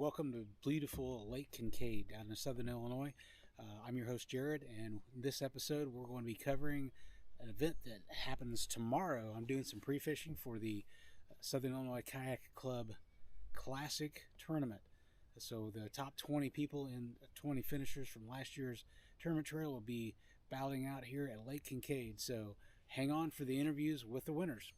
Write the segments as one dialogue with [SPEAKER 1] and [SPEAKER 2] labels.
[SPEAKER 1] welcome to beautiful Lake Kincaid down in southern Illinois. I'm your host, Jared, and in this episode, we're going to be covering an event that happens tomorrow. I'm doing some pre-fishing for the Southern Illinois Kayak Club Classic Tournament. So the top 20 people and 20 finishers from last year's tournament trail will be battling out here at Lake Kincaid. So hang on for the interviews with the winners.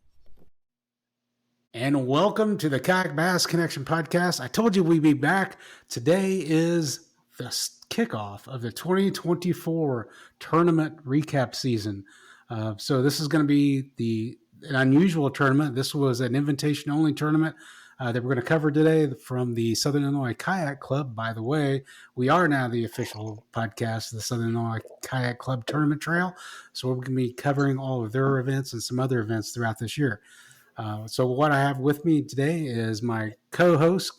[SPEAKER 1] And welcome to the Kayak Bass Connection podcast. I told you we'd be back. Today is the kickoff of the 2024 tournament recap season. So this is going to be an unusual tournament. This was an invitation-only tournament that we're going to cover today from the Southern Illinois Kayak Club. By the way, we are now the official podcast of the Southern Illinois Kayak Club Tournament Trail. So we're going to be covering all of their events and some other events throughout this year. So what I have with me today is my co-host,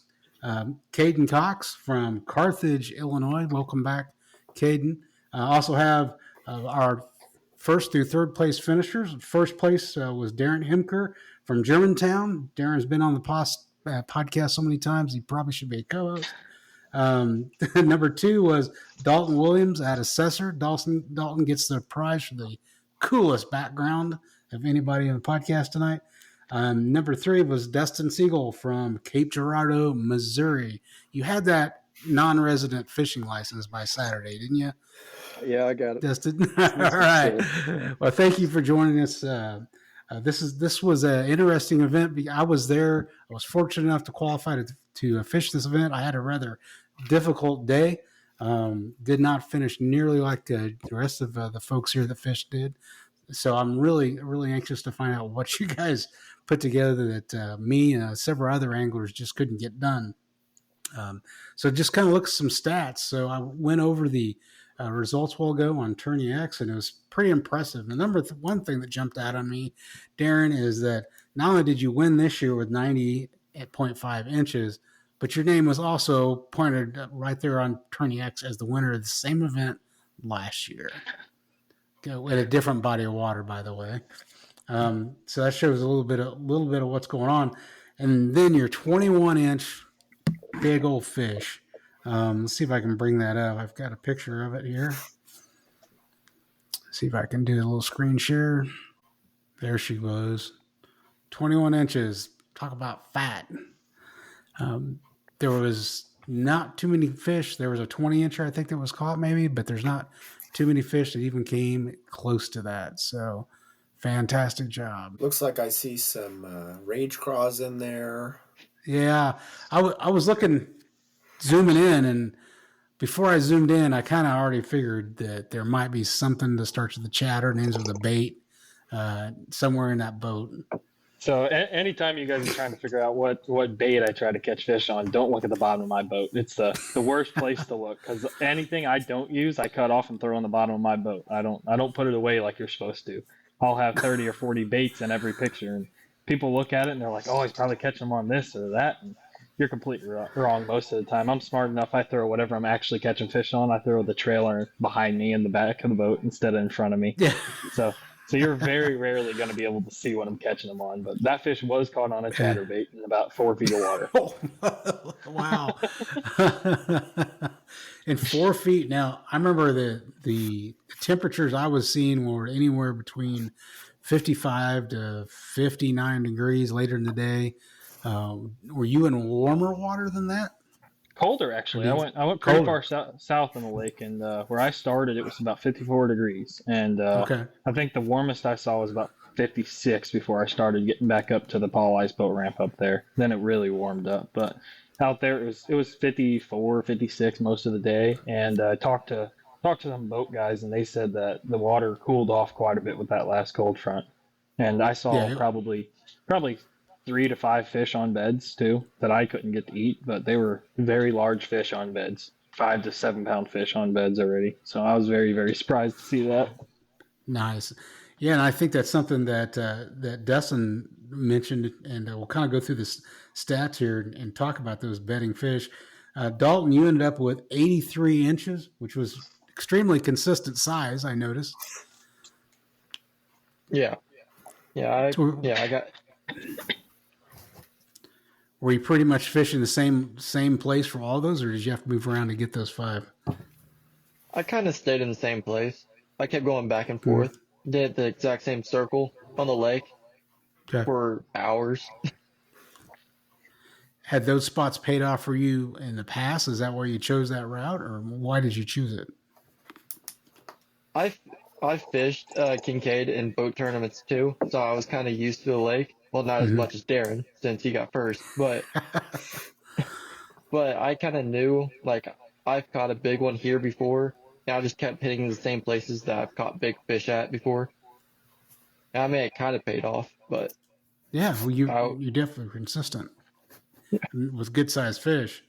[SPEAKER 1] Caden Cox from Carthage, Illinois. Welcome back, Caden. Also have our first through third place finishers. First place was Darren Hemker from Germantown. Darren's been on the podcast so many times, he probably should be a co-host. Number two was Dalton Williams at Assessor. Dalton gets the prize for the coolest background of anybody in the podcast tonight. Number three was Dustin Siegel from Cape Girardeau, Missouri. You had that non-resident fishing license by Saturday, didn't you?
[SPEAKER 2] Yeah, I got it.
[SPEAKER 1] Dustin. All right. Well, thank you for joining us. This was an interesting event. I was there. I was fortunate enough to qualify to fish this event. I had a rather difficult day. Did not finish nearly like the rest of the folks here that fished did. So I'm really, really anxious to find out what you guys put together that me and several other anglers just couldn't get done. So just kind of look at some stats. So I went over the results while ago on Tourney X, and it was pretty impressive. The one thing that jumped out on me, Darren, is that not only did you win this year with 90.5 inches, but your name was also pointed right there on Tourney X as the winner of the same event last year. With a different body of water, by the way. So that shows a little bit of what's going on. And then your 21-inch big old fish. Let's see if I can bring that up. I've got a picture of it here. See if I can do a little screen share. There she goes. 21 inches. Talk about fat. There was not too many fish. There was a 20-incher, I think, that was caught maybe, but there's not too many fish that even came close to that. So fantastic job.
[SPEAKER 2] Looks like I see some rage craws in there.
[SPEAKER 1] Yeah. I was zooming in, and before I zoomed in, I kind of already figured that there might be something that starts with the chatter and ends with the bait somewhere in that boat.
[SPEAKER 3] So anytime you guys are trying to figure out what bait I try to catch fish on, don't look at the bottom of my boat. It's the worst place to look, because anything I don't use, I cut off and throw on the bottom of my boat. I don't put it away like you're supposed to. I'll have 30 or 40 baits in every picture, and people look at it and they're like, oh, he's probably catching them on this or that. And you're completely wrong most of the time. I'm smart enough. I throw whatever I'm actually catching fish on. I throw the trailer behind me in the back of the boat instead of in front of me.
[SPEAKER 1] Yeah.
[SPEAKER 3] So you're very rarely going to be able to see what I'm catching them on. But that fish was caught on a chatterbait in about 4 feet of water.
[SPEAKER 1] Oh, wow. In 4 feet. Now, I remember the temperatures I was seeing were anywhere between 55 to 59 degrees later in the day. Were you in warmer water than that?
[SPEAKER 3] Colder, actually. I went pretty far south in the lake, and where I started, it was about 54 degrees. And I think the warmest I saw was about 56 before I started getting back up to the Paul Ice Boat ramp up there. Then it really warmed up. But out there, it was 54, 56 most of the day. And I talked to some boat guys, and they said that the water cooled off quite a bit with that last cold front. And I saw probably 3 to 5 fish on beds too that I couldn't get to eat, but they were very large fish on beds, 5 to 7 pound fish on beds already. So I was very, very surprised to see that.
[SPEAKER 1] Nice. Yeah. And I think that's something that Dustin mentioned, and we'll kind of go through the stats here and talk about those bedding fish. Dalton, you ended up with 83 inches, which was extremely consistent size, I noticed.
[SPEAKER 2] Yeah. I got.
[SPEAKER 1] were you pretty much fishing the same place for all those, or did you have to move around to get those 5?
[SPEAKER 4] I kind of stayed in the same place. I kept going back and
[SPEAKER 1] Mm-hmm.
[SPEAKER 4] forth. Did the exact same circle on the lake for hours.
[SPEAKER 1] Had those spots paid off for you in the past? Is that why you chose that route, or why did you choose it?
[SPEAKER 4] I fished Kincaid in boat tournaments too, so I was kind of used to the lake. Well, not as much as Darren since he got first, but I kind of knew like I've caught a big one here before, and I just kept hitting the same places that I've caught big fish at before. And I mean, it kind of paid off, but
[SPEAKER 1] yeah, well, you definitely consistent with good sized fish.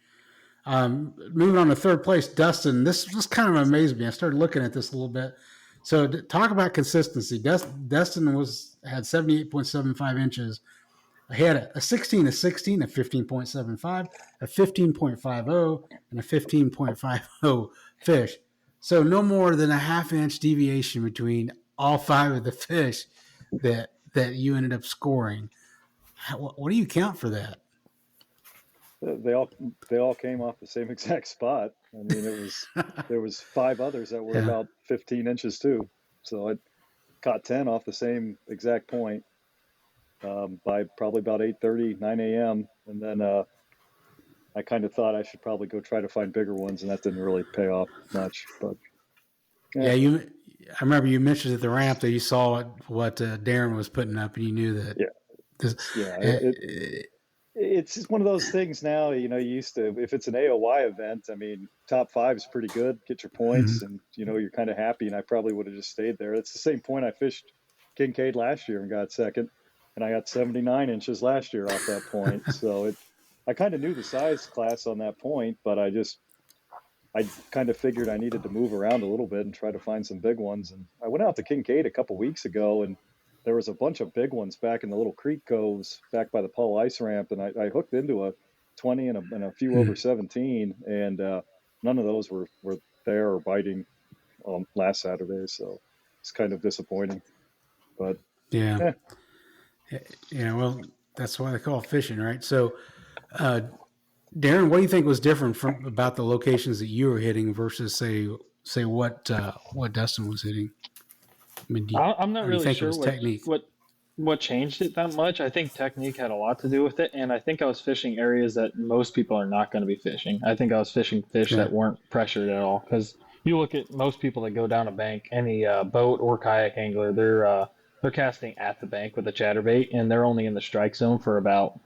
[SPEAKER 1] Moving on to third place, Dustin. This kind of amazed me. I started looking at this a little bit. So talk about consistency. Dustin had 78.75 inches. He had a 16, a 16, a 15.75, a 15.50, and a 15.50 fish. So no more than a half-inch deviation between all 5 of the fish that you ended up scoring. What do you count for that?
[SPEAKER 5] They all came off the same exact spot. I mean, there was 5 others that were about 15 inches too. So I caught 10 off the same exact point by probably about 8:30, 9 a.m. And then I kind of thought I should probably go try to find bigger ones, and that didn't really pay off much. But
[SPEAKER 1] yeah, I remember you mentioned at the ramp that you saw what Darren was putting up, and you knew that.
[SPEAKER 5] It's just one of those things now. You used to, if it's an AOY event, I mean, top 5 is pretty good. Get your points, and you're kind of happy. And I probably would have just stayed there. It's the same point I fished Kincaid last year and got second, and I got 79 inches last year off that point. So I kind of knew the size class on that point, but I kind of figured I needed to move around a little bit and try to find some big ones. And I went out to Kincaid a couple weeks ago, and there was a bunch of big ones back in the little creek coves back by the Paul Ice Ramp, and I hooked into a 20 and a few over 17, and none of those were there or biting last Saturday, so it's kind of disappointing. But
[SPEAKER 1] yeah, well, that's why they call it fishing, right? So, Darren, what do you think was different about the locations that you were hitting versus say what Dustin was hitting? I mean,
[SPEAKER 3] I'm not really sure what changed it that much. I think technique had a lot to do with it, and I think I was fishing areas that most people are not going to be fishing. I think I was fishing fish that weren't pressured at all, because you look at most people that go down a bank, any boat or kayak angler, they're casting at the bank with a chatterbait, and they're only in the strike zone for about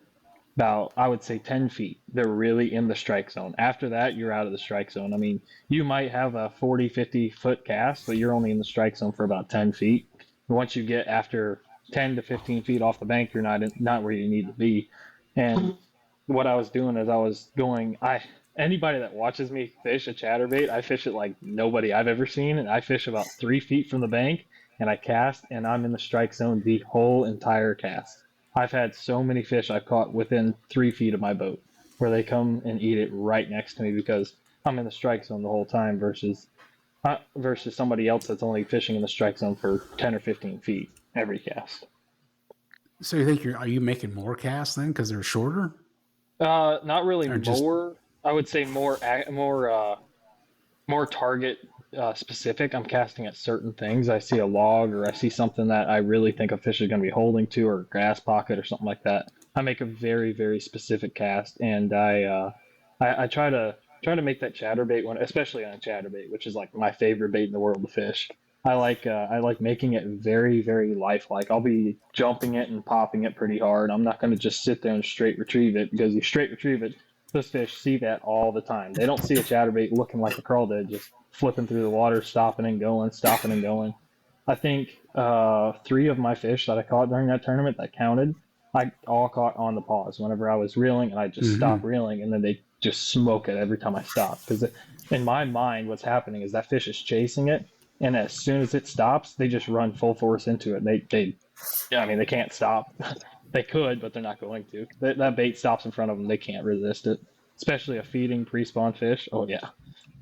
[SPEAKER 3] I would say 10 feet. They're really in the strike zone. After that, you're out of the strike zone. I mean, you might have a 40, 50 foot cast, but you're only in the strike zone for about 10 feet. Once you get after 10 to 15 feet off the bank, you're not where you need to be. And what I was doing is I was going, anybody that watches me fish a chatterbait, I fish it like nobody I've ever seen. And I fish about 3 feet from the bank, and I cast, and I'm in the strike zone the whole entire cast. I've had so many fish I've caught within 3 feet of my boat, where they come and eat it right next to me because I'm in the strike zone the whole time versus somebody else that's only fishing in the strike zone for 10 or 15 feet every cast.
[SPEAKER 1] So you think are you making more casts then because they're shorter?
[SPEAKER 3] Not really more. I would say more target specific. I'm casting at certain things. I see a log, or I see something that I really think a fish is going to be holding to, or a grass pocket or something like that. I make a very, very specific cast, and I try to make that chatterbait one, especially on a chatterbait, which is like my favorite bait in the world to fish. I like making it very, very lifelike. I'll be jumping it and popping it pretty hard. I'm not going to just sit there and straight retrieve it, because you straight retrieve it, those fish see that all the time. They don't see a chatterbait looking like a crawdad just flipping through the water, stopping and going. I think 3 of my fish that I caught during that tournament that counted, I all caught on the pause whenever I was reeling, and I just stop reeling, and then they just smoke it every time I stop. Because in my mind, what's happening is that fish is chasing it, and as soon as it stops, they just run full force into it. They can't stop. They could, but they're not going to. That bait stops in front of them. They can't resist it, especially a feeding pre-spawn fish. Oh yeah,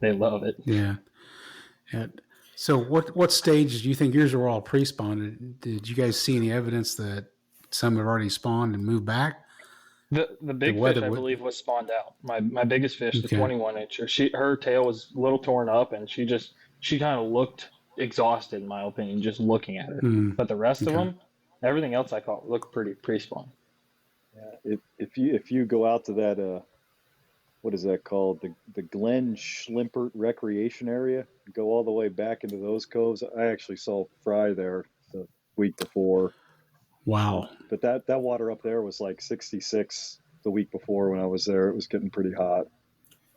[SPEAKER 3] they love it.
[SPEAKER 1] Yeah. So what stage do you think yours were all pre-spawned? Did you guys see any evidence that some have already spawned and moved back?
[SPEAKER 3] The big fish, I believe, was spawned out. My biggest fish, the 21-incher, her tail was a little torn up, and she kind of looked exhausted, in my opinion, just looking at her. But the rest of them, everything else I caught looked pretty pre-spawn.
[SPEAKER 5] Yeah, if you go out to that what is that called, the Glen Schlimpert Recreation Area, go all the way back into those coves. I actually saw fry there the week before.
[SPEAKER 1] Wow.
[SPEAKER 5] But that water up there was like 66 the week before when I was there. It was getting pretty hot.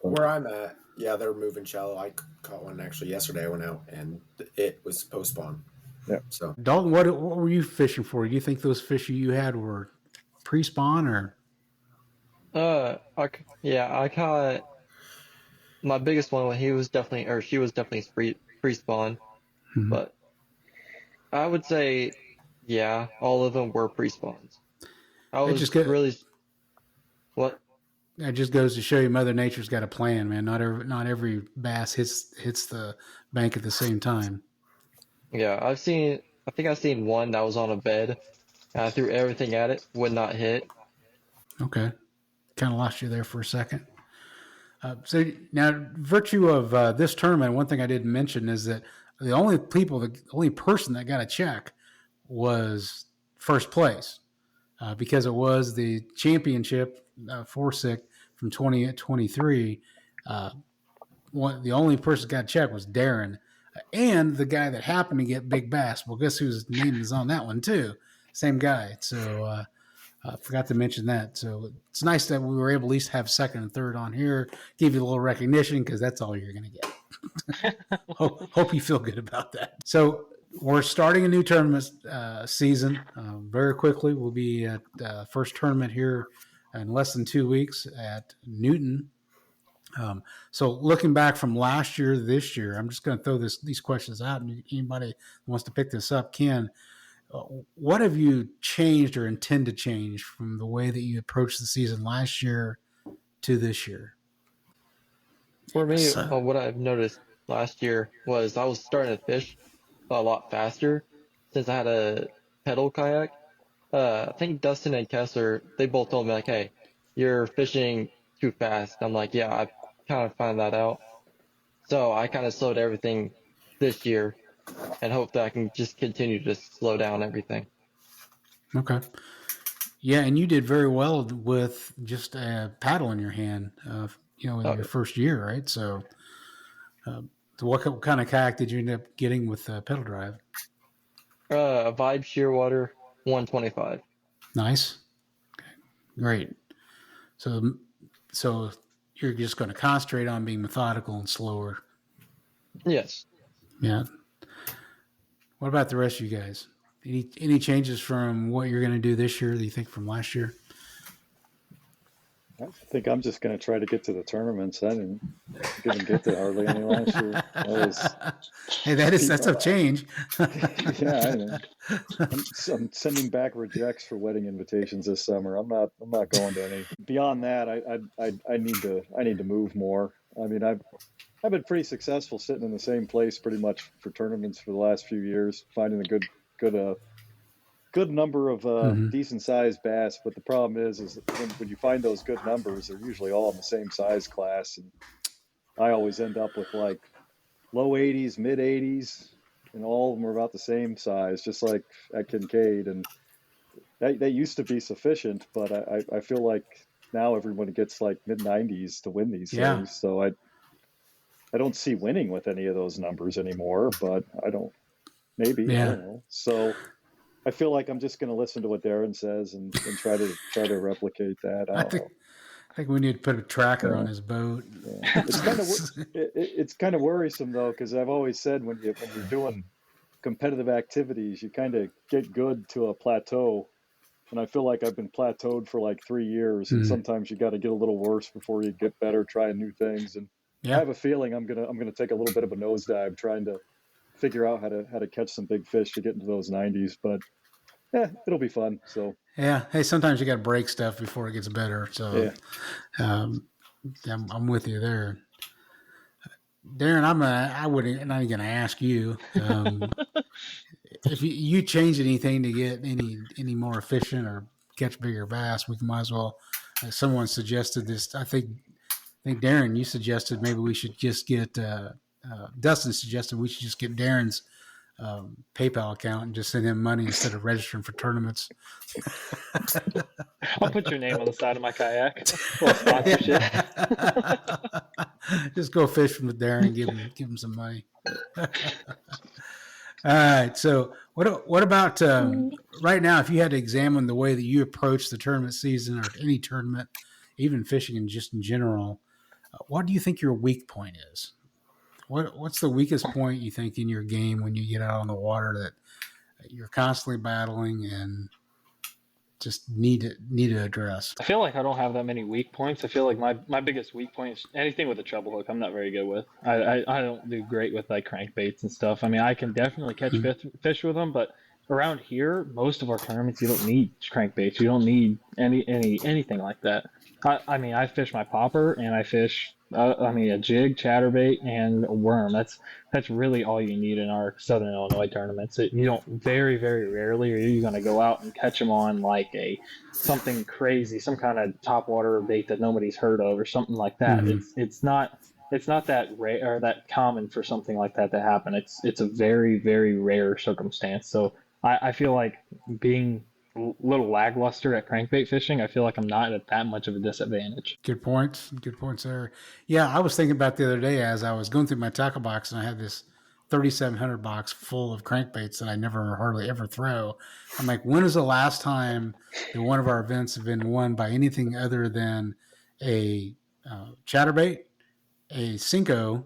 [SPEAKER 2] Where I'm at, yeah, they're moving shallow. I caught one actually yesterday. I went out and it was post spawn.
[SPEAKER 5] Yeah.
[SPEAKER 2] So
[SPEAKER 1] Dalton, what were you fishing for? Do you think those fish you had were pre-spawn or?
[SPEAKER 4] I caught my biggest one when she was definitely pre-spawn, but I would say, yeah, all of them were pre-spawns. What?
[SPEAKER 1] It just goes to show you Mother Nature's got a plan, man. Not every bass hits the bank at the same time.
[SPEAKER 4] Yeah, I think I've seen one that was on a bed. And I threw everything at it, would not hit.
[SPEAKER 1] Okay. Kind of lost you there for a second. So now, virtue of this tournament, one thing I didn't mention is that the only person that got a check was first place because it was the championship for SIK from 2023. The only person that got a check was Darren, and the guy that happened to get big bass. Well, guess whose name is on that one too? Same guy. So I forgot to mention that. So it's nice that we were able to at least have second and third on here, give you a little recognition because that's all you're going to get. Hope you feel good about that. So we're starting a new tournament season very quickly. We'll be at the first tournament here in less than 2 weeks at Newton. So looking back from last year to this year, I'm just going to throw these questions out, and anybody who wants to pick this up can. What have you changed or intend to change from the way that you approached the season last year to this year?
[SPEAKER 4] For me, what I've noticed last year was I was starting to fish a lot faster since I had a pedal kayak. I think Dustin and Kessler, they both told me, like, hey, you're fishing too fast. I'm like, yeah, I kind of found that out. So I kind of slowed everything this year and hope that I can just continue to slow down everything.
[SPEAKER 1] Okay. Yeah, and you did very well with just a paddle in your hand, in your first year, right? So what kind of kayak did you end up getting with pedal drive?
[SPEAKER 4] A Vibe Shearwater 125.
[SPEAKER 1] Nice. Okay. Great. So you're just going to concentrate on being methodical and slower.
[SPEAKER 4] Yes.
[SPEAKER 1] Yeah. What about the rest of you guys? Any changes from what you're going to do this year that you think from last year?
[SPEAKER 5] I think I'm just going to try to get to the tournaments. I didn't even get to hardly any last year.
[SPEAKER 1] That's a change.
[SPEAKER 5] Yeah, I know. I'm sending back rejects for wedding invitations this summer. I'm not going to any. Beyond that, I need to move more. I mean, I've been pretty successful sitting in the same place pretty much for tournaments for the last few years, finding a good number of decent sized bass. But the problem is when you find those good numbers, they're usually all in the same size class, and I always end up with like low 80s, mid 80s, and all of them are about the same size, just like at Kincaid. And that used to be sufficient, but I feel like now everyone gets like mid 90s to win these things. So I don't see winning with any of those numbers anymore, but I don't know. So I feel like I'm just going to listen to what Darren says and try to replicate that.
[SPEAKER 1] I think we need to put a tracker on his boat.
[SPEAKER 5] Yeah. It's kind of worrisome though, because I've always said when you're doing competitive activities, you kind of get good to a plateau. And I feel like I've been plateaued for like 3 years, and sometimes you got to get a little worse before you get better, trying new things. And I have a feeling I'm gonna take a little bit of a nosedive trying to figure out how to catch some big fish to get into those 90s. But it'll be fun. So
[SPEAKER 1] yeah, hey, sometimes you got to break stuff before it gets better. So I'm with you there, Darren. I'm not gonna ask you if you change anything to get any more efficient or catch bigger bass. We might as well someone suggested this. I think Darren, you suggested maybe we should just get. Dustin suggested we should just get Darren's PayPal account and just send him money instead of registering for tournaments.
[SPEAKER 3] I'll put your name on the side of my kayak. Sponsorship.
[SPEAKER 1] Just go fishing with Darren and give him some money. All right. So what about right now? If you had to examine the way that you approach the tournament season or any tournament, even fishing and just in general, what do you think your weak point is? What's the weakest point you think in your game when you get out on the water that you're constantly battling and just need to address?
[SPEAKER 3] I feel like I don't have that many weak points. I feel like my biggest weak point is anything with a treble hook. I'm not very good with. I don't do great with like crankbaits and stuff. I mean, I can definitely catch fish with them, but around here, most of our tournaments, you don't need crankbaits. You don't need anything like that. I mean, I fish my popper and I fish. A jig, chatterbait, and a worm. That's really all you need in our Southern Illinois tournaments. You don't very, very rarely are you going to go out and catch them on like something crazy, some kind of topwater bait that nobody's heard of or something like that. Mm-hmm. It's not that rare or that common for something like that to happen. It's a very, very rare circumstance. So I feel like being a little lackluster at crankbait fishing, I feel like I'm not at that much of a disadvantage.
[SPEAKER 1] Good points there. Yeah, I was thinking about the other day as I was going through my tackle box and I had this 3,700 box full of crankbaits that I never hardly ever throw. I'm like, when is the last time that one of our events have been won by anything other than a chatterbait, a Cinco,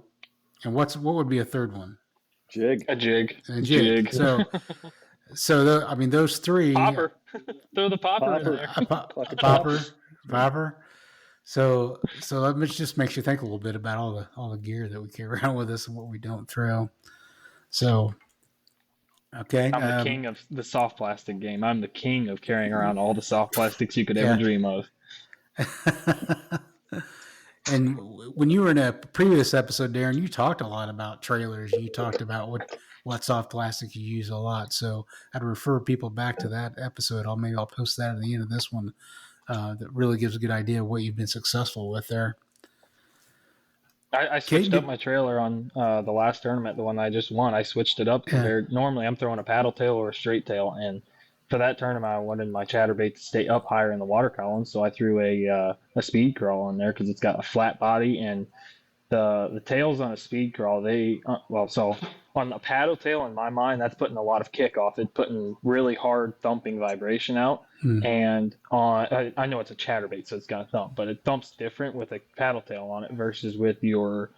[SPEAKER 1] and what would be a third one?
[SPEAKER 3] A jig.
[SPEAKER 1] So those three.
[SPEAKER 3] Popper. Throw the popper in there.
[SPEAKER 1] Popper. So that just makes you think a little bit about all the gear that we carry around with us and what we don't throw. So, okay.
[SPEAKER 3] I'm the king of the soft plastic game. I'm the king of carrying around all the soft plastics you could ever dream of.
[SPEAKER 1] And when you were in a previous episode, Darren, you talked a lot about trailers. You talked about what soft plastic you use a lot. So I'd refer people back to that episode. I'll post that at the end of this one. That really gives a good idea of what you've been successful with there.
[SPEAKER 3] I switched up my trailer on the last tournament, the one I just won. I switched it up compared. Normally I'm throwing a paddle tail or a straight tail, and for that tournament I wanted my chatterbait to stay up higher in the water column, so I threw a speed crawl in there because it's got a flat body, and the tails on a speed crawl, so on a paddle tail, in my mind, that's putting a lot of kick off. It's putting really hard thumping vibration out. And I know it's a chatterbait, so it's going to thump, but it thumps different with a paddle tail on it versus with your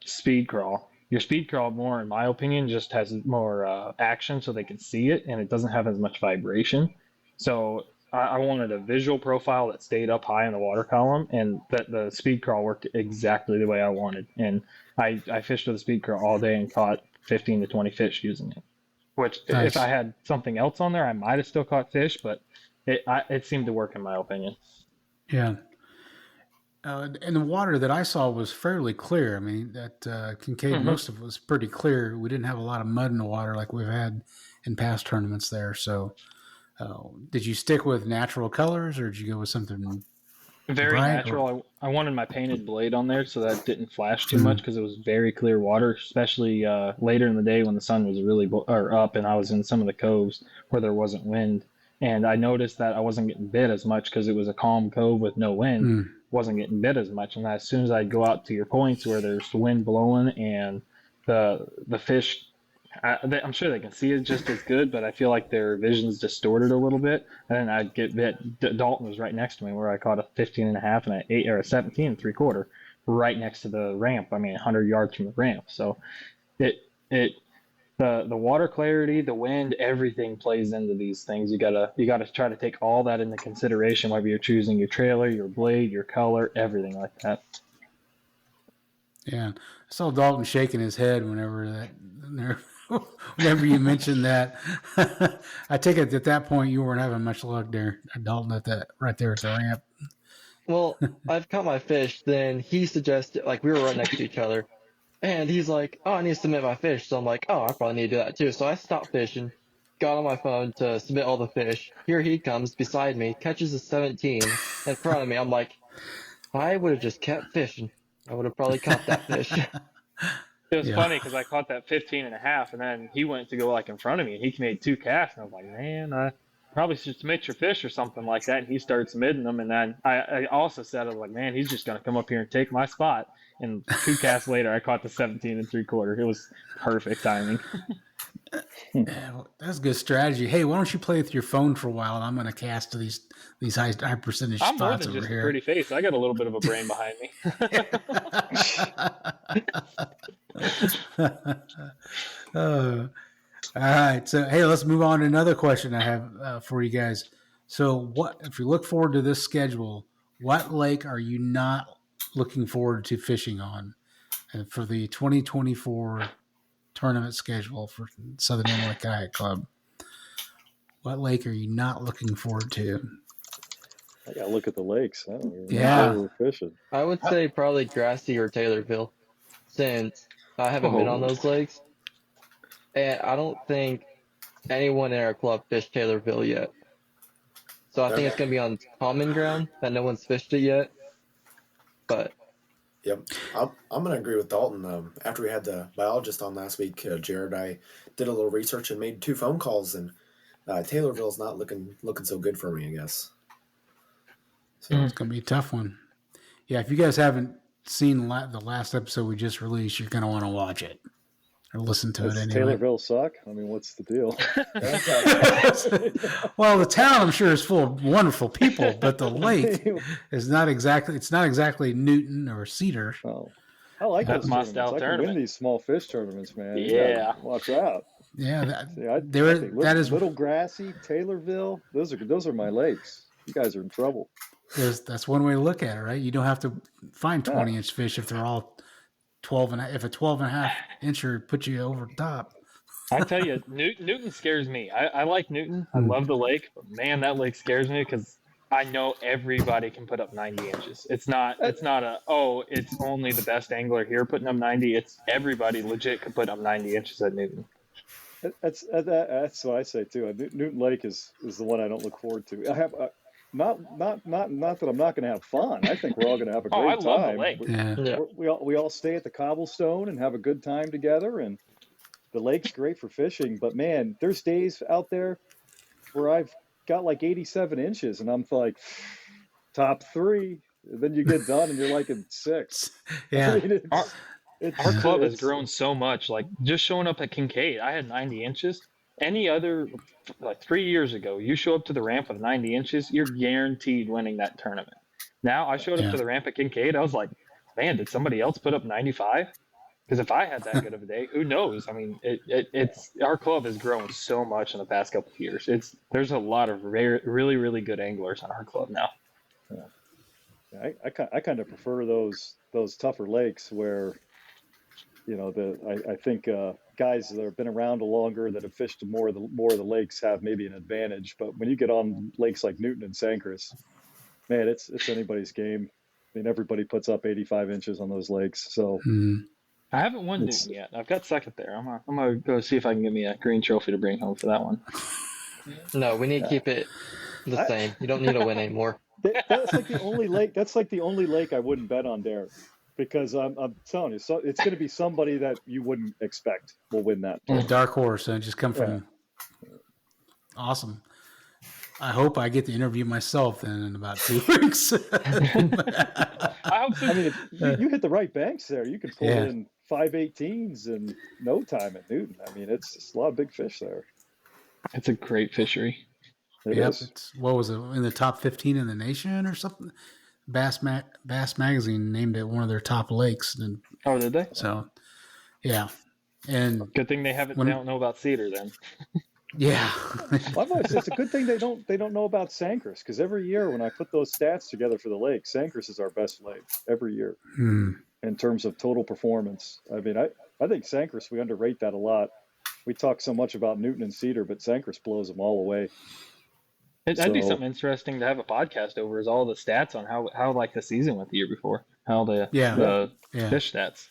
[SPEAKER 3] speed crawl. Your speed crawl, more in my opinion, just has more action so they can see it, and it doesn't have as much vibration. So I wanted a visual profile that stayed up high in the water column, and that the speed crawl worked exactly the way I wanted. And I fished with the speed crawl all day and caught 15 to 20 fish using it. Which, nice. If I had something else on there, I might have still caught fish, but it seemed to work in my opinion.
[SPEAKER 1] Yeah. And the water that I saw was fairly clear. I mean, that Kincaid, most of it was pretty clear. We didn't have a lot of mud in the water like we've had in past tournaments there. So did you stick with natural colors or did you go with something
[SPEAKER 3] very natural? I wanted my painted blade on there so that didn't flash too much because it was very clear water, especially later in the day when the sun was really up and I was in some of the coves where there wasn't wind. And I noticed that I wasn't getting bit as much because it was a calm cove with no wind. Wasn't getting bit as much. And as soon as I go out to your points where there's the wind blowing and the fish, I'm sure they can see it just as good, but I feel like their vision's distorted a little bit. And then I'd get bit. Dalton was right next to me where I caught a 15 and a half and an 8 or a 17 and 3/4 right next to the ramp. 100 yards from the ramp. So the water clarity, the wind, everything plays into these things. You gotta try to take all that into consideration, whether you're choosing your trailer, your blade, your color, everything like that.
[SPEAKER 1] Yeah, I saw Dalton shaking his head whenever you mentioned that. I take it at that point you weren't having much luck there, Dalton, right there at the ramp.
[SPEAKER 4] Well, I've caught my fish. Then he suggested, we were right next to each other. And he's like, oh, I need to submit my fish. So I'm like, oh, I probably need to do that too. So I stopped fishing, got on my phone to submit all the fish. Here he comes beside me, catches a 17, in front of me. I'm like, I would have just kept fishing. I would have probably caught that fish.
[SPEAKER 3] It was funny because I caught that 15.5, and then he went to go like in front of me, and he made 2 casts, and I was like, man, I probably should submit your fish or something like that. And he started submitting them, and then I also said, I was like, man, he's just gonna come up here and take my spot. And 2 casts later, I caught the 17 3/4. It was perfect timing.
[SPEAKER 1] Yeah, well, that's a good strategy. Hey, why don't you play with your phone for a while, and I'm going to cast to these high percentage
[SPEAKER 3] I'm more
[SPEAKER 1] spots
[SPEAKER 3] than
[SPEAKER 1] over
[SPEAKER 3] just
[SPEAKER 1] here.
[SPEAKER 3] a pretty face. I got a little bit of a brain behind me.
[SPEAKER 1] All right. So, hey, let's move on to another question I have for you guys. So, what if you look forward to this schedule? What lake are you not looking forward to fishing on for the 2024 tournament schedule for Southern Illinois Kayak Club? What lake are you not looking forward to?
[SPEAKER 5] I gotta look at the lakes. I don't even
[SPEAKER 1] Yeah.
[SPEAKER 5] know where we're fishing.
[SPEAKER 4] I would say probably Grassy or Taylorville, since I haven't been on those lakes, and I don't think anyone in our club fished Taylorville yet. So I think it's gonna be on common ground that no one's fished it yet. But
[SPEAKER 2] yep, I'm gonna agree with Dalton. After we had the biologist on last week, Jared, I did a little research and made 2 phone calls, and Taylorville's not looking so good for me, I guess.
[SPEAKER 1] So it's gonna be a tough one. Yeah, if you guys haven't seen the last episode we just released, you're gonna want to watch it or listen to it anyway.
[SPEAKER 5] Taylorville suck? I mean, what's the deal?
[SPEAKER 1] Well, the town I'm sure is full of wonderful people, but the lake is not exactly. It's not exactly Newton or Cedar.
[SPEAKER 5] Oh, I like
[SPEAKER 3] That's
[SPEAKER 5] those
[SPEAKER 3] my
[SPEAKER 5] tournaments.
[SPEAKER 3] style
[SPEAKER 5] I can
[SPEAKER 3] tournament.
[SPEAKER 5] win these small fish tournaments, man.
[SPEAKER 3] Yeah.
[SPEAKER 5] Watch out.
[SPEAKER 1] Yeah,
[SPEAKER 5] that is Little Grassy, Taylorville. Those are my lakes. You guys are in trouble.
[SPEAKER 1] That's one way to look at it, right? You don't have to find 20-inch fish if they're all 12 and if a 12.5 incher puts you over the top.
[SPEAKER 3] I tell you, Newton scares me. I like Newton. I love the lake, but man, that lake scares me because I know everybody can put up 90 inches. It's not it's only the best angler here putting up 90. It's everybody legit could put up 90 inches at Newton.
[SPEAKER 5] That's what I say too. Newton Lake is the one I don't look forward to. I have not that I'm not going to have fun. I think we're all going to have a great time.
[SPEAKER 3] I love the lake.
[SPEAKER 1] Yeah.
[SPEAKER 5] We all stay at the cobblestone and have a good time together, and the lake's great for fishing. But man, there's days out there where I've got like 87 inches, and I'm like top 3. And then you get done, and you're like in 6.
[SPEAKER 1] Yeah.
[SPEAKER 5] I mean,
[SPEAKER 3] our club has grown so much. Like just showing up at Kincaid, I had 90 inches. Any other, like 3 years ago, you show up to the ramp with 90 inches, you're guaranteed winning that tournament. Now I showed up to the ramp at Kincaid, I was like, man, did somebody else put up 95? Because if I had that good of a day, who knows? I mean, it's our club has grown so much in the past couple of years. There's a lot of really, really good anglers on our club now.
[SPEAKER 5] Yeah. I kind of prefer those tougher lakes where, I think guys that have been around longer, that have fished more of the lakes, have maybe an advantage. But when you get on lakes like Newton and Sandcrest, man, it's anybody's game. I mean, everybody puts up 85 inches on those lakes. So
[SPEAKER 3] I haven't won Newton yet. I've got second there. I'm gonna go see if I can get me a green trophy to bring home for that one.
[SPEAKER 4] No, we need to keep it the same. You don't need to win anymore.
[SPEAKER 5] That's like the only lake. That's like the only lake I wouldn't bet on there, because I'm telling you, so it's going to be somebody that you wouldn't expect will win that.
[SPEAKER 1] A dark horse, and just come from. Awesome. I hope I get to interview myself then in about 2 weeks.
[SPEAKER 3] I hope so.
[SPEAKER 5] I mean, if you hit the right banks there, you could pull in 518s in no time at Newton. I mean, it's a lot of big fish there.
[SPEAKER 3] It's a great fishery.
[SPEAKER 1] It's, what was it, in the top 15 in the nation or something? Bass Magazine named it one of their top lakes. And
[SPEAKER 3] oh, did they?
[SPEAKER 1] So, yeah. And
[SPEAKER 3] good thing they don't know about Cedar then.
[SPEAKER 1] Yeah.
[SPEAKER 5] It's a good thing they don't know about Sandcrest, because every year when I put those stats together for the lake, Sandcrest is our best lake every year in terms of total performance. I mean, I think Sandcrest, we underrate that a lot. We talk so much about Newton and Cedar, but Sandcrest blows them all away.
[SPEAKER 3] That'd be something interesting to have a podcast over, is all the stats on how like the season went the year before, how the fish stats.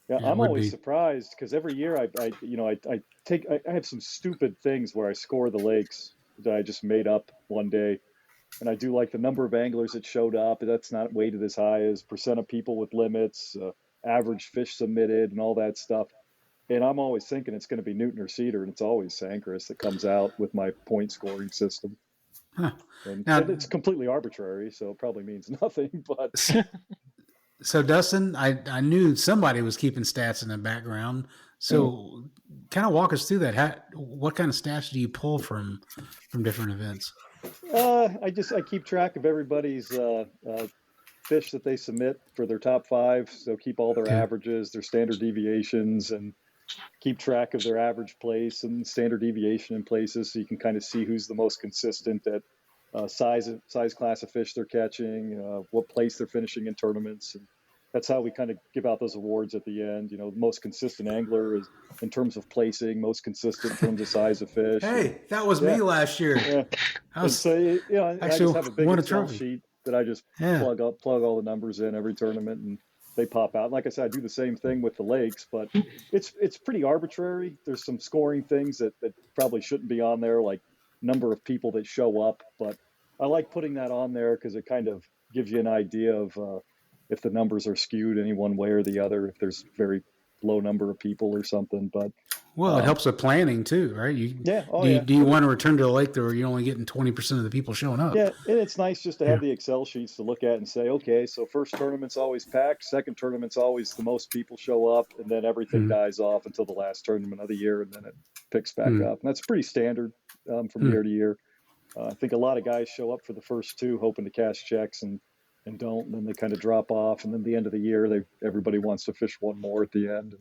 [SPEAKER 5] Yeah, I'm always surprised, because every year I have some stupid things where I score the lakes that I just made up one day, And I do like the number of anglers that showed up. That's not weighted as high as percent of people with limits, average fish submitted, and all that stuff. And I'm always thinking it's going to be Newton or Cedar, and it's always Sandcrest that comes out with my point scoring system.
[SPEAKER 1] Huh.
[SPEAKER 5] And
[SPEAKER 1] Now,
[SPEAKER 5] it's completely arbitrary, so it probably means nothing. But
[SPEAKER 1] so Dustin, I knew somebody was keeping stats in the background. So kind of walk us through that. What kind of stats do you pull from different events?
[SPEAKER 5] I keep track of everybody's fish that they submit for their top 5. So keep all their averages, their standard deviations, and keep track of their average place and standard deviation in places, so you can kind of see who's the most consistent at size class of fish they're catching, what place they're finishing in tournaments. And that's how we kind of give out those awards at the end. The most consistent angler is in terms of placing, most consistent in terms of size of fish.
[SPEAKER 1] Hey, that was me last year.
[SPEAKER 5] Yeah. I just have a big Excel sheet that I just plug all the numbers in every tournament, and they pop out. Like I said, I do the same thing with the lakes, but it's pretty arbitrary. There's some scoring things that probably shouldn't be on there, like number of people that show up. But I like putting that on there because it kind of gives you an idea of if the numbers are skewed any one way or the other, if there's very low number of people or something. But
[SPEAKER 1] it helps with planning too, right? Do you want to return to the lake where you're only getting 20% of the people showing up?
[SPEAKER 5] Yeah, and it's nice just to have the Excel sheets to look at and say, okay, so first tournament's always packed, second tournament's always the most people show up, and then everything dies off until the last tournament of the year, and then it picks back up. And that's pretty standard from year to year. I think a lot of guys show up for the first 2 hoping to cash checks and don't, and then they kind of drop off, and then the end of the year everybody wants to fish one more at the end.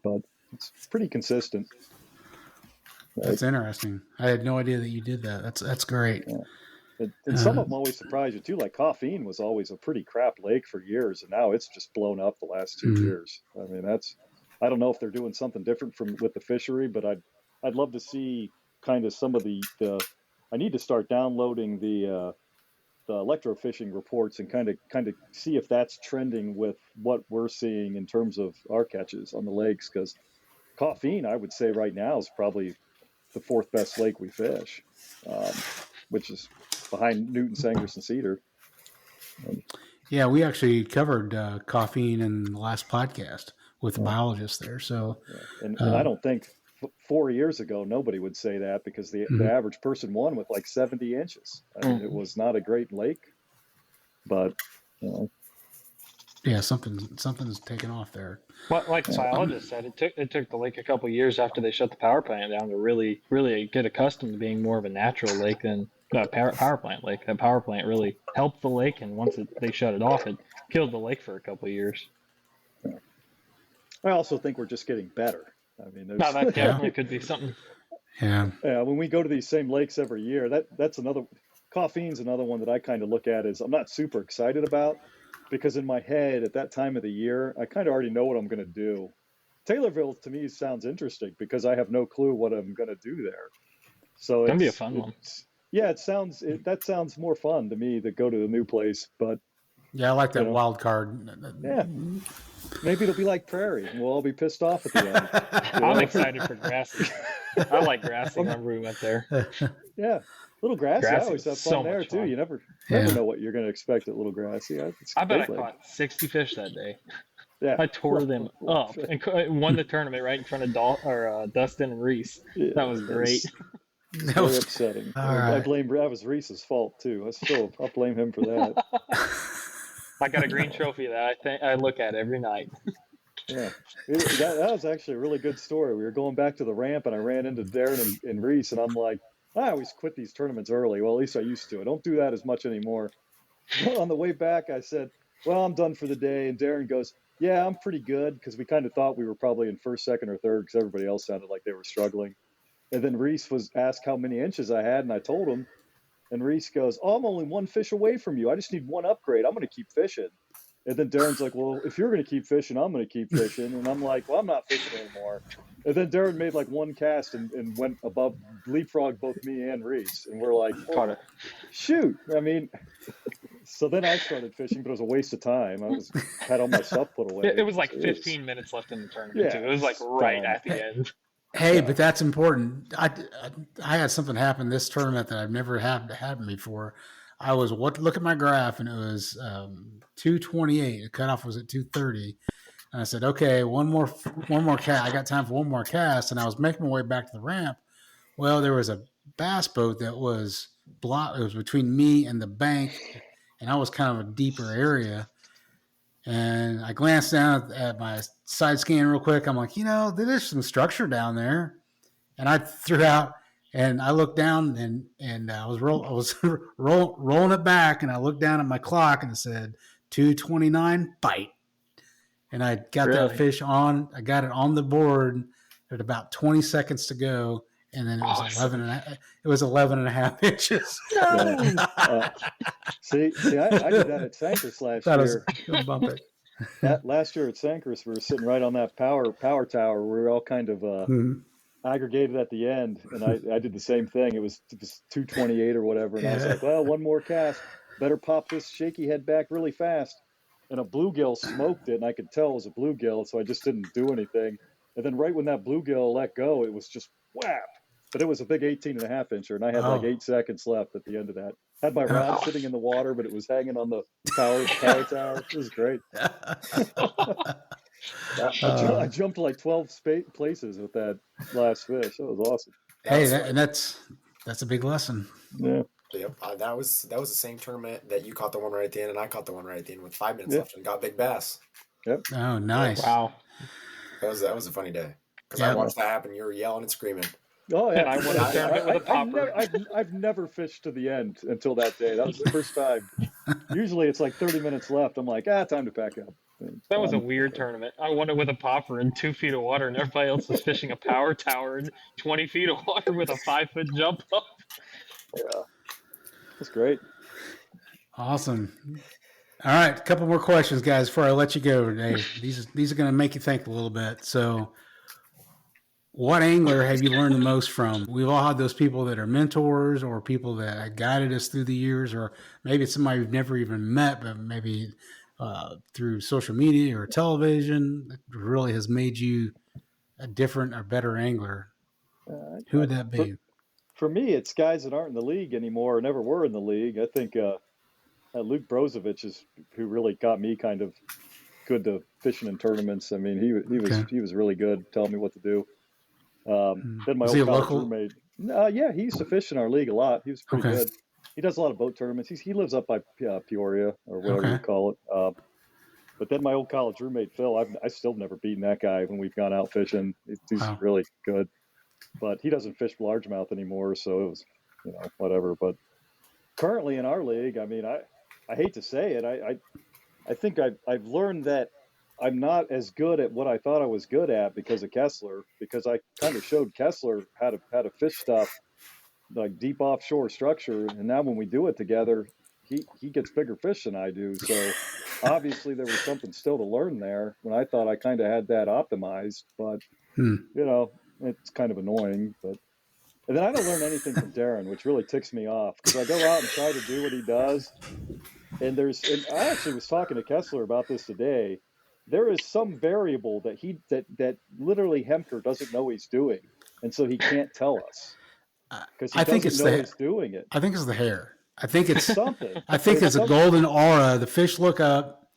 [SPEAKER 5] But it's pretty consistent.
[SPEAKER 1] That's interesting. I had no idea that you did that. That's great.
[SPEAKER 5] Yeah. And some of them always surprise you too. Like Coffeen was always a pretty crap lake for years, and now it's just blown up the last 2 years. I mean, I don't know if they're doing something different with the fishery, but I'd love to see kind of some of the I need to start downloading the electrofishing reports and kind of see if that's trending with what we're seeing in terms of our catches on the lakes. Because Coffeen, I would say right now, is probably the 4th best lake we fish, which is behind Newton, Sandcrest, and Cedar.
[SPEAKER 1] Yeah, we actually covered Coffeen in the last podcast with the biologist there. So,
[SPEAKER 5] and I don't think 4 years ago nobody would say that, because the average person won with like 70 inches. I mean, it was not a great lake, but
[SPEAKER 1] yeah, something's taken off there.
[SPEAKER 3] Well, like the biologist said, it took the lake a couple of years after they shut the power plant down to really get accustomed to being more of a natural lake than a power plant lake. That power plant really helped the lake, and once they shut it off, it killed the lake for a couple of years.
[SPEAKER 5] I also think we're just getting better. I mean,
[SPEAKER 3] that definitely could be something.
[SPEAKER 1] Yeah.
[SPEAKER 5] When we go to these same lakes every year, that's another. Coffeen's another one that I kind of look at as I'm not super excited about, because in my head at that time of the year, I kind of already know what I'm going to do. Taylorville to me sounds interesting because I have no clue what I'm going to do there. So
[SPEAKER 3] it's going to be a fun one.
[SPEAKER 5] Yeah, that sounds more fun to me to go to a new place. But
[SPEAKER 1] yeah, I like that wild card.
[SPEAKER 5] Yeah. Maybe it'll be like Prairie, and we'll all be pissed off at the end.
[SPEAKER 3] I'm excited for Grassy. I like Grassy. Remember we went there?
[SPEAKER 5] Yeah, Little Grassy. I always have fun there too. You never know what you're going to expect at Little Grassy.
[SPEAKER 3] I bet I caught 60 fish that day. Yeah, I tore them up and won the tournament right in front of Dustin and Reese. Yeah, that was great.
[SPEAKER 5] That was upsetting. I blame that was Reese's fault too. I'll blame him for that.
[SPEAKER 3] I got a green trophy that I look at every night.
[SPEAKER 5] Yeah, that was actually a really good story. We were going back to the ramp, and I ran into Darren and Reese, and I'm like, I always quit these tournaments early. Well, at least I used to. I don't do that as much anymore. On the way back, I said, well, I'm done for the day. And Darren goes, yeah, I'm pretty good, because we kind of thought we were probably in first, second, or third, because everybody else sounded like they were struggling. And then Reese was asked how many inches I had, and I told him. And Reese goes, oh, I'm only 1 fish away from you. I just need 1 upgrade. I'm going to keep fishing. And then Darren's like, well, if you're going to keep fishing, I'm going to keep fishing. And I'm like, well, I'm not fishing anymore. And then Darren made like 1 cast and went above, leapfrog both me and Reese. And we're like, oh, shoot. I mean, so then I started fishing, but it was a waste of time. I had all my stuff put away.
[SPEAKER 3] It was like 15 minutes left in the tournament, too. It was like right at the end.
[SPEAKER 1] Hey, but that's important. I had something happen this tournament that I've never had happen before. look at my graph, and it was 228. The cutoff was at 230. And I said, okay, one more cast. I got time for one more cast. And I was making my way back to the ramp. Well, there was a bass boat that was blocked. It was between me and the bank, and I was kind of a deeper area. And I glanced down at my side scan real quick. I'm like, there's some structure down there. And I threw out, and I looked down, and I was rolling it back, and I looked down at my clock, and it said 229 bite. And I got that fish on. I got it on the board at about 20 seconds to go, and then it was 11 and a half inches.
[SPEAKER 5] No. See, I did that at Sankers last year.
[SPEAKER 1] Bump it.
[SPEAKER 5] Last year at Sankers, we were sitting right on that power tower. We were all kind of aggregated at the end, and I did the same thing. It was 228 or whatever, and I was like, well, one more cast. Better pop this shaky head back really fast. And a bluegill smoked it, and I could tell it was a bluegill, so I just didn't do anything. And then right when that bluegill let go, it was just whap. But it was a big 18.5-incher, and I had like 8 seconds left at the end of that. Had my rod sitting in the water, but it was hanging on the power tower. It was great. I jumped like 12 places with that last fish. That was awesome.
[SPEAKER 1] Hey, that's a big lesson.
[SPEAKER 5] Yeah.
[SPEAKER 2] Yep, that was the same tournament that you caught the one right at the end, and I caught the one right at the end with 5 minutes left and got big bass.
[SPEAKER 5] Yep.
[SPEAKER 1] Oh, nice.
[SPEAKER 3] Wow.
[SPEAKER 2] That was a funny day because I watched that happen. You were yelling and screaming.
[SPEAKER 5] Oh yeah,
[SPEAKER 3] And I won a tournament with a popper.
[SPEAKER 5] I've never fished to the end until that day. That was the first time. Usually it's like 30 minutes left. I'm like, time to pack up.
[SPEAKER 3] That was a weird tournament. I won it with a popper in 2 feet of water, and everybody else was fishing a power tower in 20 feet of water with a 5-foot jump up.
[SPEAKER 5] Yeah. That's great.
[SPEAKER 1] Awesome. All right, a couple more questions, guys, before I let you go today. These are going to make you think a little bit. So, what angler have you learned the most from? We've all had those people that are mentors or people that guided us through the years, or maybe it's somebody we've never even met, but maybe through social media or television that really has made you a different or better angler. Who would that be?
[SPEAKER 5] For me, it's guys that aren't in the league anymore or never were in the league. I think Luke Brozovic is who really got me kind of good to fishing in tournaments. I mean, he was really good, telling me what to do. Then my old college roommate. Yeah, he used to fish in our league a lot. He was pretty good. He does a lot of boat tournaments. He lives up by Peoria or whatever you call it. But then my old college roommate Phil, I still never beaten that guy when we've gone out fishing. He's really good. But he doesn't fish largemouth anymore, so it was, whatever. But currently in our league, I mean, I hate to say it, I think I've learned that I'm not as good at what I thought I was good at because of Kessler, because I kind of showed Kessler how to fish stuff like deep offshore structure, and now when we do it together, he gets bigger fish than I do. So obviously there was something still to learn there when I thought I kind of had that optimized, but it's kind of annoying. But and then I don't learn anything from Darren, which really ticks me off because I go out and try to do what he does, and I actually was talking to Kessler about this today. There is some variable that literally Hemker doesn't know he's doing, and so he can't tell us because he doesn't know he's doing it.
[SPEAKER 1] I think it's the hair. I think it's
[SPEAKER 5] something.
[SPEAKER 1] I think it's a golden aura. The fish look up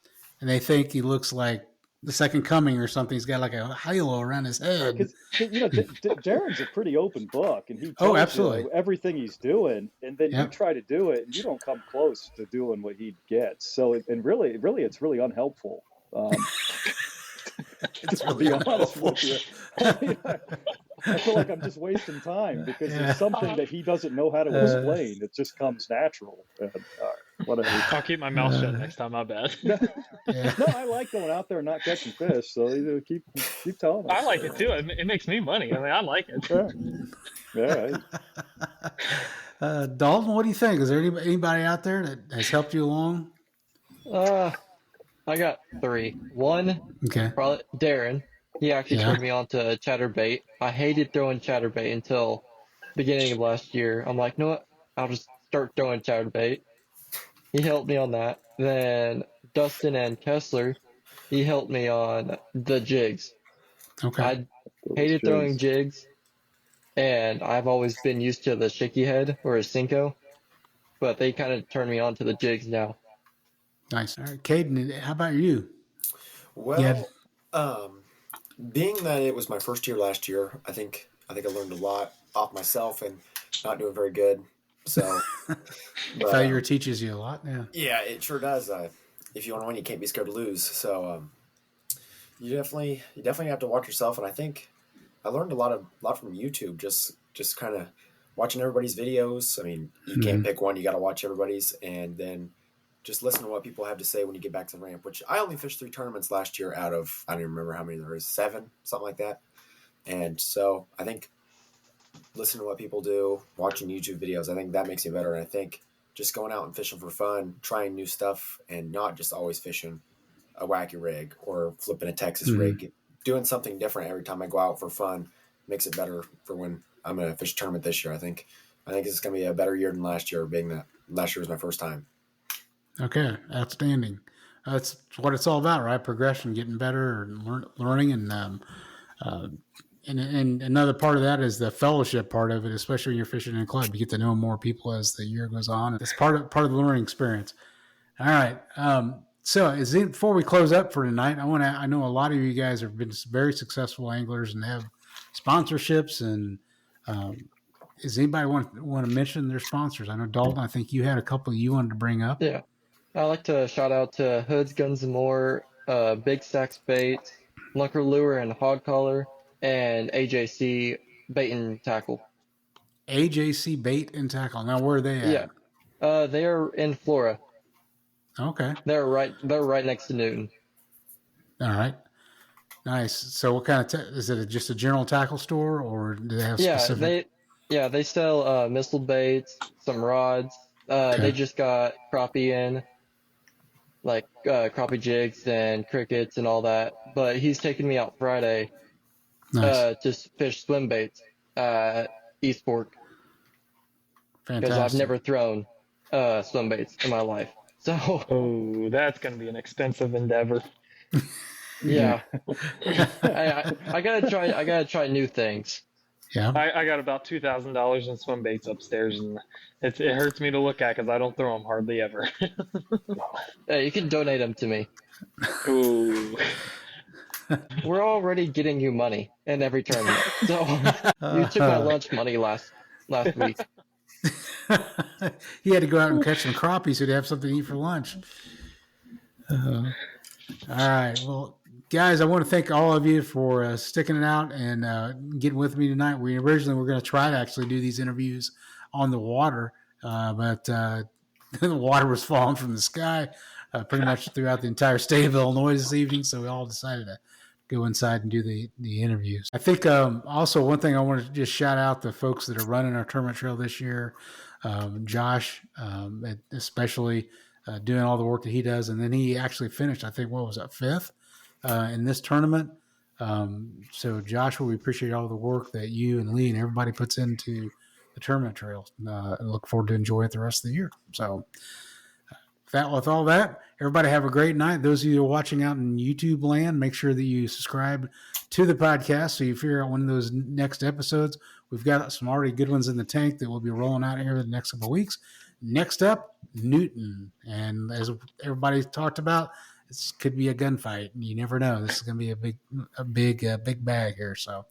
[SPEAKER 1] and they think he looks like the second coming or something. He's got like a halo around his head.
[SPEAKER 5] Darren's a pretty open book, and he tells you everything he's doing, and then you try to do it, and you don't come close to doing what he gets. So, really, it's really unhelpful. To be honest with you, I feel like I'm just wasting time because it's something that he doesn't know how to explain. It just comes natural. Whatever.
[SPEAKER 3] I'll keep my mouth shut next time. My bad.
[SPEAKER 5] No, I like going out there and not catching fish. So keep telling us.
[SPEAKER 3] I like it too. It makes me money. I mean, I like it.
[SPEAKER 5] Yeah.
[SPEAKER 1] Dalton, what do you think? Is there anybody out there that has helped you along?
[SPEAKER 4] I got 3. One, probably Darren. He actually turned me on to chatterbait. I hated throwing chatterbait until beginning of last year. I'm like, you know what? I'll just start throwing chatterbait. He helped me on that. Then Dustin and Kessler, he helped me on the jigs.
[SPEAKER 1] Okay.
[SPEAKER 4] I hated throwing jigs, and I've always been used to the shaky head or a Cinco. but they kind of turned me on to the jigs now.
[SPEAKER 1] Nice. All right, Caden, how about you?
[SPEAKER 2] Well, being that it was my first year last year, I think I learned a lot off myself and not doing very good. So
[SPEAKER 1] failure teaches you a lot. Yeah.
[SPEAKER 2] Yeah, it sure does. If you want to win, you can't be scared to lose. So you definitely have to watch yourself. And I think I learned a lot from YouTube. Just kind of watching everybody's videos. I mean, you can't pick one. You got to watch everybody's, and then just listen to what people have to say when you get back to the ramp. Which I only fished 3 tournaments last year out of, I don't even remember how many there is, 7, something like that. And so I think listening to what people do, watching YouTube videos, I think that makes you better. And I think just going out and fishing for fun, trying new stuff, and not just always fishing a wacky rig or flipping a Texas rig, doing something different every time I go out for fun makes it better for when I'm going to fish a tournament this year. I think it's going to be a better year than last year, being that last year was my first time.
[SPEAKER 1] Okay, outstanding. That's what it's all about, right? Progression, getting better, and learning, and another part of that is the fellowship part of it, especially when you're fishing in a club. You get to know more people as the year goes on. It's part of the learning experience. All right. So before we close up for tonight, I know a lot of you guys have been very successful anglers and have sponsorships. And does anybody want to mention their sponsors? I know Dalton, I think you had a couple you wanted to bring up.
[SPEAKER 4] Yeah. I'd like to shout out to Hoods, Guns and More, Big Stacks Baits, Lunker Lure and Hog Collar, and AJC Bait and Tackle.
[SPEAKER 1] AJC Bait and Tackle. Now, where are they at?
[SPEAKER 4] Yeah. They're in Flora.
[SPEAKER 1] Okay.
[SPEAKER 4] They're right next to Newton.
[SPEAKER 1] All right. Nice. So what kind of is it just a general tackle store, or do they have specific?
[SPEAKER 4] They sell missile baits, some rods. Okay. They just got crappie in, like crappie jigs and crickets and all that. But he's taking me out Friday to fish swim baits at East Fork.
[SPEAKER 1] Fantastic.
[SPEAKER 4] Because I've never thrown swim baits in my life. So
[SPEAKER 3] that's going to be an expensive endeavor.
[SPEAKER 4] Yeah. I gotta try new things.
[SPEAKER 1] Yeah.
[SPEAKER 3] I got about $2,000 in swim baits upstairs, and it hurts me to look at because I don't throw them hardly ever.
[SPEAKER 4] Hey, you can donate them to me.
[SPEAKER 3] Ooh.
[SPEAKER 4] We're already getting you money in every tournament. So you took my lunch money last week.
[SPEAKER 1] He had to go out and catch some crappies so he'd have something to eat for lunch. All right. Well, guys, I want to thank all of you for sticking it out and getting with me tonight. We originally were going to try to actually do these interviews on the water, but the water was falling from the sky pretty much throughout the entire state of Illinois this evening, so we all decided to go inside and do the interviews. I think also one thing I want to just shout out the folks that are running our tournament trail this year, Josh, especially doing all the work that he does. And then he actually finished, I think, 5th in this tournament. So Joshua, we appreciate all the work that you and Lee and everybody puts into the tournament trail. And look forward to enjoy it the rest of the year. So with all that, everybody have a great night. Those of you who are watching out in YouTube land, make sure that you subscribe to the podcast so you figure out one of those next episodes. We've got some already good ones in the tank that we'll be rolling out here in the next couple of weeks. Next up, Newton. And as everybody talked about, this could be a gunfight. You never know. This is going to be a big bag here. So, all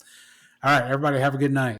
[SPEAKER 1] right, everybody have a good night.